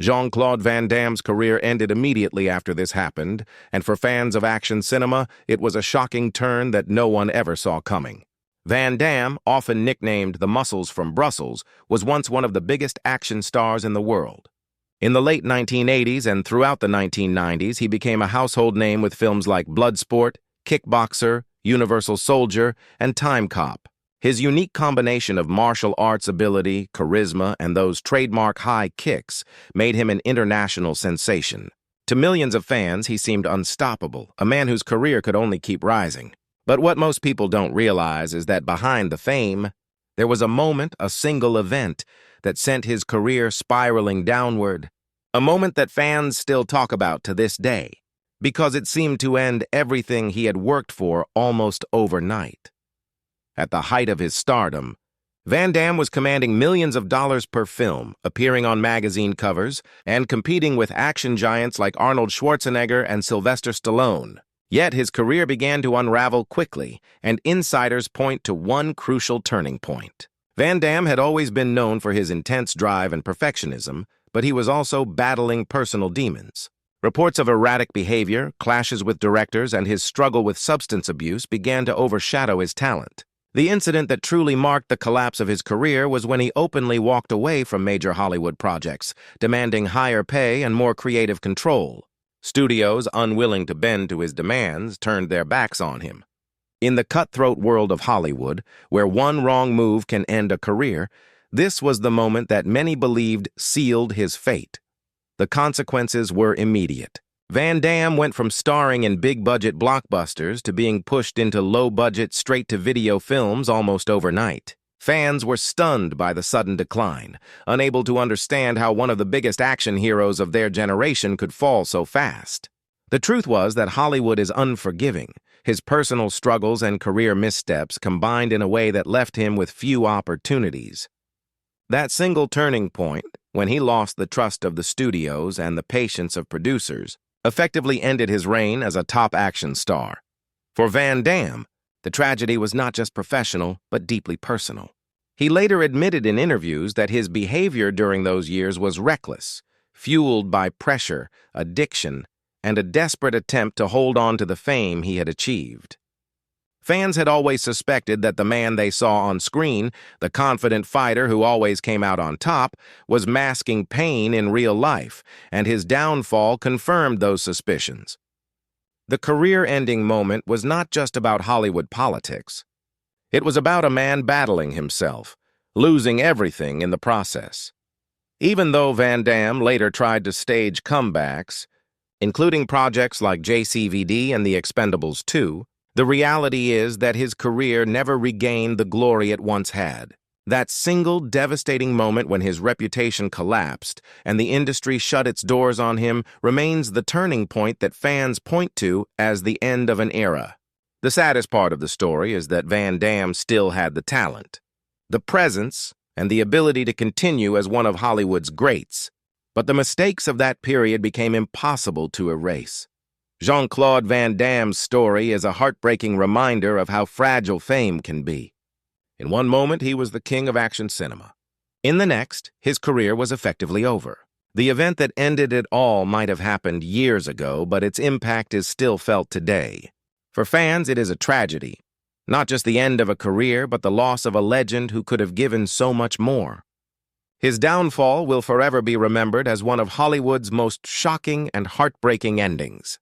Jean-Claude Van Damme's career ended immediately after this happened, and for fans of action cinema, it was a shocking turn that no one ever saw coming. Van Damme, often nicknamed the Muscles from Brussels, was once one of the biggest action stars in the world. In the late 1980s and throughout the 1990s, he became a household name with films like Bloodsport, Kickboxer, Universal Soldier, and Time Cop. His unique combination of martial arts ability, charisma, and those trademark high kicks made him an international sensation. To millions of fans, he seemed unstoppable, a man whose career could only keep rising. But what most people don't realize is that behind the fame, there was a moment, a single event, that sent his career spiraling downward. A moment that fans still talk about to this day, because it seemed to end everything he had worked for almost overnight. At the height of his stardom, Van Damme was commanding millions of dollars per film, appearing on magazine covers, and competing with action giants like Arnold Schwarzenegger and Sylvester Stallone. Yet his career began to unravel quickly, and insiders point to one crucial turning point. Van Damme had always been known for his intense drive and perfectionism, but he was also battling personal demons. Reports of erratic behavior, clashes with directors, and his struggle with substance abuse began to overshadow his talent. The incident that truly marked the collapse of his career was when he openly walked away from major Hollywood projects, demanding higher pay and more creative control. Studios, unwilling to bend to his demands, turned their backs on him. In the cutthroat world of Hollywood, where one wrong move can end a career, this was the moment that many believed sealed his fate. The consequences were immediate. Van Damme went from starring in big-budget blockbusters to being pushed into low-budget, straight-to-video films almost overnight. Fans were stunned by the sudden decline, unable to understand how one of the biggest action heroes of their generation could fall so fast. The truth was that Hollywood is unforgiving. His personal struggles and career missteps combined in a way that left him with few opportunities. That single turning point, when he lost the trust of the studios and the patience of producers, effectively ended his reign as a top action star. For Van Damme, the tragedy was not just professional, but deeply personal. He later admitted in interviews that his behavior during those years was reckless, fueled by pressure, addiction, and a desperate attempt to hold on to the fame he had achieved. Fans had always suspected that the man they saw on screen, the confident fighter who always came out on top, was masking pain in real life, and his downfall confirmed those suspicions. The career-ending moment was not just about Hollywood politics. It was about a man battling himself, losing everything in the process. Even though Van Damme later tried to stage comebacks, including projects like JCVD and The Expendables 2, the reality is that his career never regained the glory it once had. That single devastating moment when his reputation collapsed and the industry shut its doors on him remains the turning point that fans point to as the end of an era. The saddest part of the story is that Van Damme still had the talent, the presence, and the ability to continue as one of Hollywood's greats. But the mistakes of that period became impossible to erase. Jean-Claude Van Damme's story is a heartbreaking reminder of how fragile fame can be. In one moment, he was the king of action cinema. In the next, his career was effectively over. The event that ended it all might have happened years ago, but its impact is still felt today. For fans, it is a tragedy. Not just the end of a career, but the loss of a legend who could have given so much more. His downfall will forever be remembered as one of Hollywood's most shocking and heartbreaking endings.